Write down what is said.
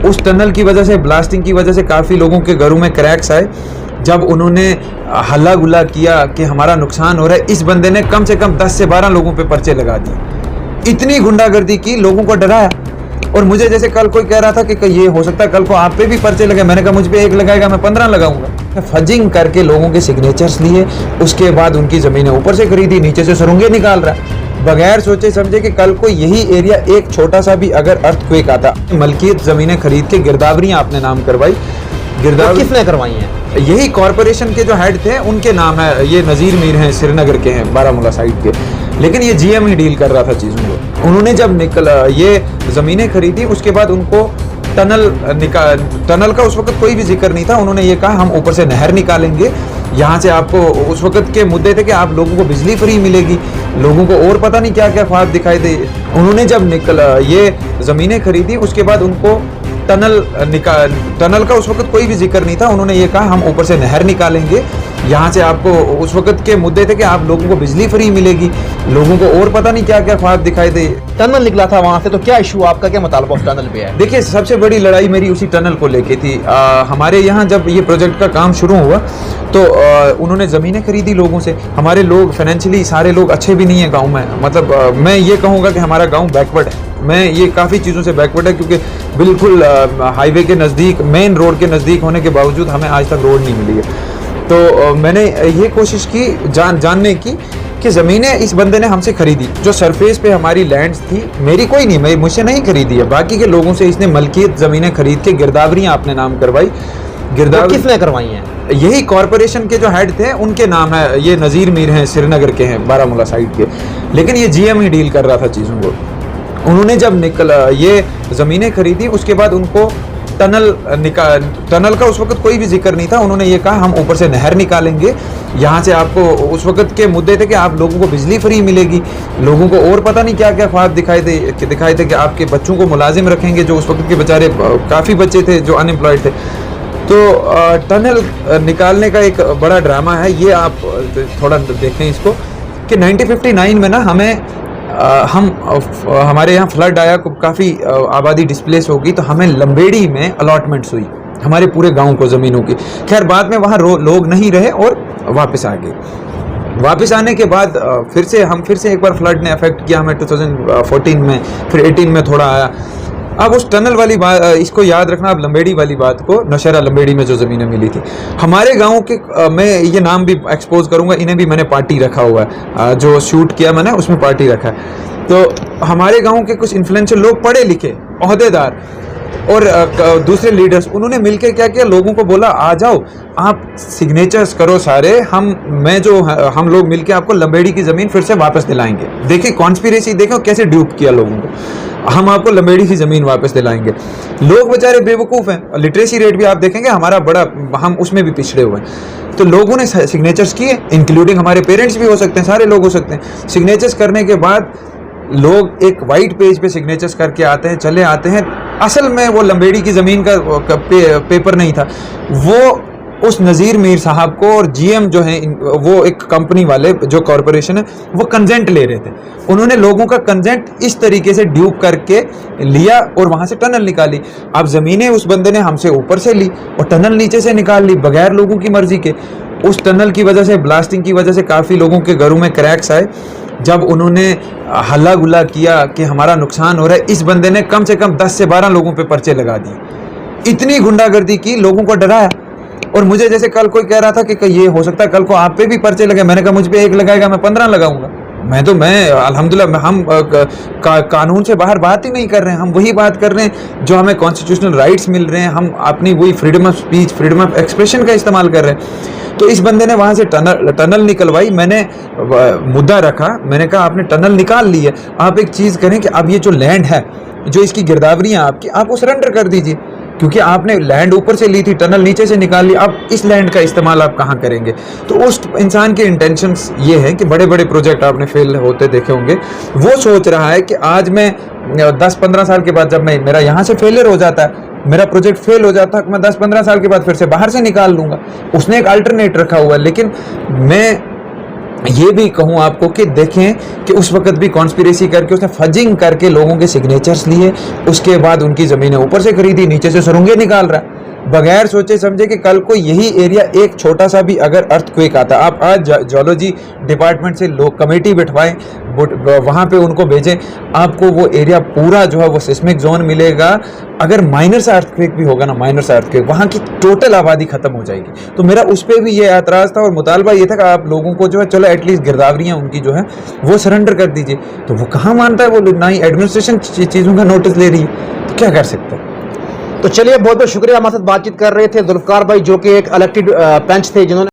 उस टनल की वजह से, ब्लास्टिंग की वजह से काफ़ी लोगों के घरों में क्रैक्स आए। जब उन्होंने हल्ला गुल्ला किया कि हमारा नुकसान हो रहा है, इस बंदे ने कम से कम 10 से 12 लोगों पे पर्चे लगा दिए। इतनी गुंडागर्दी की, लोगों को डराया। और मुझे जैसे कल कोई कह रहा था कि ये हो सकता है कल को आप पे भी पर्चे लगे, मैंने कहा मुझ पे एक लगाएगा मैं 15 लगाऊंगा। फजिंग करके लोगों के सिग्नेचर्स लिए, उसके बाद उनकी ज़मीनें ऊपर से खरीदी, नीचे से सुरंगें निकाल रहा है बगैर सोचे समझे कि कल को यही एरिया एक छोटा सा भी अगर अर्थक्वेक आता। मलकियत ज़मीनें खरीद के गिरदावरियाँ आपने नाम करवाई। गिरदावरी किसने करवाई हैं? यही कॉरपोरेशन के जो हेड थे उनके नाम है। ये नज़ीर मीर हैं, श्रीनगर के हैं, बारामूला साइड के, लेकिन ये जीएम ही डील कर रहा था चीज़ों को। उन्होंने जब ये ज़मीनें खरीदी, उसके बाद उनको टनल का उस वक्त कोई भी जिक्र नहीं था। उन्होंने ये कहा हम ऊपर से नहर निकालेंगे, यहाँ से आपको, उस वक्त के मुद्दे थे कि आप लोगों को बिजली फ्री मिलेगी, लोगों को और पता नहीं क्या क्या ख्वाब दिखाई दे। उन्होंने जब ये ज़मीनें खरीदी, उसके बाद उनको टनल का उस वक्त कोई भी जिक्र नहीं था। उन्होंने ये कहा हम ऊपर से नहर निकालेंगे, यहाँ से आपको, उस वक्त के मुद्दे थे कि आप लोगों को बिजली फ्री मिलेगी, लोगों को और पता नहीं क्या क्या ख्वाब दिखाई दे। टनल निकला था वहाँ से, तो क्या इशू, आपका क्या मुतालबा उस टनल पे है? देखिए, सबसे बड़ी लड़ाई मेरी उसी टनल को लेके थी। हमारे यहाँ जब ये प्रोजेक्ट का काम शुरू हुआ तो उन्होंने ज़मीनें खरीदी लोगों से। हमारे लोग फाइनेंशियली सारे लोग अच्छे भी नहीं है गाँव में, मतलब मैं ये कहूँगा कि हमारा गाँव बैकवर्ड है। मैं ये काफ़ी चीज़ों से बैकवर्ड है, क्योंकि बिल्कुल हाईवे के नज़दीक, मेन रोड के नज़दीक होने के बावजूद हमें आज तक रोड नहीं मिली है। तो मैंने ये कोशिश की जानने की कि ज़मीनें इस बंदे ने हमसे खरीदी। जो सरफेस पे हमारी लैंड्स थी, मेरी कोई नहीं, मुझसे नहीं खरीदी है, बाकी के लोगों से इसने मलकियत ज़मीनें खरीद के गिरदावरियाँ आपने नाम करवाई। गिरदावरी किसने करवाई हैं? यही कॉरपोरेशन के जो हेड थे उनके नाम है। ये नज़ीर मीर हैं, श्रीनगर के हैं, बारामूला साइड के, लेकिन ये जीएम ही डील कर रहा था चीज़ों को। उन्होंने जब ये ज़मीनें खरीदी, उसके बाद उनको टनल का उस वक्त कोई भी जिक्र नहीं था। उन्होंने ये कहा हम ऊपर से नहर निकालेंगे, यहाँ से आपको, उस वक्त के मुद्दे थे कि आप लोगों को बिजली फ्री मिलेगी, लोगों को और पता नहीं क्या क्या ख्वाब दिखाई थे कि आपके बच्चों को मुलाजिम रखेंगे, जो उस वक्त के बेचारे काफ़ी बच्चे थे जो अनएम्प्लॉयड थे। तो टनल निकालने का एक बड़ा ड्रामा है ये, आप थोड़ा देखें इसको कि 1959 में ना हमारे यहाँ फ्लड आया, काफ़ी आबादी डिस्प्लेस हो गई, तो हमें लंबेड़ी में अलॉटमेंट्स हुई हमारे पूरे गांव को ज़मीनों की। खैर बाद में वहाँ लोग नहीं रहे और वापस आ गए। वापस आने के बाद फिर से एक बार फ्लड ने अफेक्ट किया हमें 2014 में, फिर 18 में थोड़ा आया। अब उस टनल वाली बात, इसको याद रखना, अब लंबेड़ी वाली बात को, नौशहरा लंबेड़ी में जो ज़मीनें मिली थी हमारे गांव के, मैं ये नाम भी एक्सपोज करूंगा, इन्हें भी मैंने पार्टी रखा हुआ है, जो शूट किया मैंने उसमें पार्टी रखा है। तो हमारे गांव के कुछ इन्फ्लुएंशियल लोग, पढ़े लिखे ओहदेदार और दूसरे लीडर्स, उन्होंने मिलकर क्या किया, लोगों को बोला आ जाओ आप सिग्नेचर्स करो सारे, हम लोग मिलकर आपको लंबेड़ी की ज़मीन फिर से वापस दिलाएंगे। देखिए कॉन्स्पिरेसी, देखो कैसे ड्यूप किया लोगों को, हम आपको लंबेड़ी की ज़मीन वापस दिलाएंगे। लोग बेचारे बेवकूफ़ हैं, लिटरेसी रेट भी आप देखेंगे हमारा बड़ा, हम उसमें भी पिछड़े हुए हैं। तो लोगों ने सिग्नेचर्स किए, इंक्लूडिंग हमारे पेरेंट्स भी हो सकते हैं, सारे लोग हो सकते हैं। सिग्नेचर्स करने के बाद लोग एक वाइट पेज पे सिग्नेचर्स करके आते हैं, चले आते हैं। असल में वो लंबेड़ी की ज़मीन का पेपर नहीं था, वो उस नज़ीर मीर साहब को और जीएम जो है, वो एक कंपनी वाले जो कॉरपोरेशन है, वो कंसेंट ले रहे थे। उन्होंने लोगों का कंसेंट इस तरीके से ड्यूप करके लिया और वहाँ से टनल निकाली। अब ज़मीनें उस बंदे ने हमसे ऊपर से ली और टनल नीचे से निकाल ली बगैर लोगों की मर्जी के। उस टनल की वजह से, ब्लास्टिंग की वजह से काफ़ी लोगों के घरों में क्रैक्स आए। जब उन्होंने हल्ला गुल्ला किया कि हमारा नुकसान हो रहा है, इस बंदे ने कम से कम 10 से 12 लोगों पे पर्चे लगा दिए। इतनी गुंडागर्दी की, लोगों को डराया। और मुझे जैसे कल कोई कह रहा था कि ये हो सकता है कल को आप पे भी पर्चे लगे, मैंने कहा मुझ पे एक लगाएगा मैं 15 लगाऊंगा। मैं अल्हम्दुलिल्लाह, हम कानून से बाहर बात ही नहीं कर रहे हैं, हम वही बात कर रहे हैं जो हमें कॉन्स्टिट्यूशनल राइट्स मिल रहे हैं, हम अपनी वही freedom of speech, freedom of expression का इस्तेमाल कर रहे हैं। तो इस बंदे ने वहाँ से टनल निकलवाई, मैंने मुद्दा रखा, मैंने कहा आपने टनल निकाल ली है, आप एक चीज़ करें कि अब ये जो लैंड है, जो इसकी गिरदावरियाँ आपकी, आप वो सरेंडर कर दीजिए, क्योंकि आपने लैंड ऊपर से ली थी, टनल नीचे से निकाल ली, अब इस लैंड का इस्तेमाल आप कहाँ करेंगे। तो उस इंसान के इंटेंशंस ये है कि बड़े बड़े प्रोजेक्ट आपने फेल होते देखे होंगे, वो सोच रहा है कि आज मैं 10-15 साल के बाद, जब मेरा यहाँ से फेलियर हो जाता है, मेरा प्रोजेक्ट फेल हो जाता है, मैं 10-15 साल के बाद फिर से बाहर से निकाल लूँगा। उसने एक अल्टरनेट रखा हुआ है, लेकिन मैं ये भी कहूँ आपको कि देखें कि उस वक्त भी कॉन्स्पिरेसी करके उसने फजिंग करके लोगों के सिग्नेचर्स लिए, उसके बाद उनकी ज़मीनें ऊपर से खरीदी, नीचे से सुरंगें निकाल रहा है बगैर सोचे समझे कि कल को यही एरिया एक छोटा सा भी अगर अर्थक्वेक आता, आप आज जियोलॉजी डिपार्टमेंट से लोग कमेटी बिठवाएं, वहाँ पे उनको भेजें, आपको वो एरिया पूरा जो है वो सिस्मिक जोन मिलेगा। अगर माइनर सा अर्थक्वेक भी होगा ना, माइनर सा अर्थक्वेक, वहाँ की टोटल आबादी खत्म हो जाएगी। तो मेरा उस पर भी ये एतराज़ था और मुतालबा ये था कि आप लोगों को जो है चलो एटलीस्ट गिरदावरियाँ उनकी जो है वो सरेंडर कर दीजिए। तो वो कहाँ मानता है, वो ना ही एडमिनिस्ट्रेशन चीज़ों का नोटिस ले रही है, तो क्या कर सकते हैं। तो चलिए, बहुत बहुत शुक्रिया, हमारे साथ बातचीत कर रहे थे जुल्फकार भाई, जो कि एक इलेक्टेड पंच थे जिन्होंने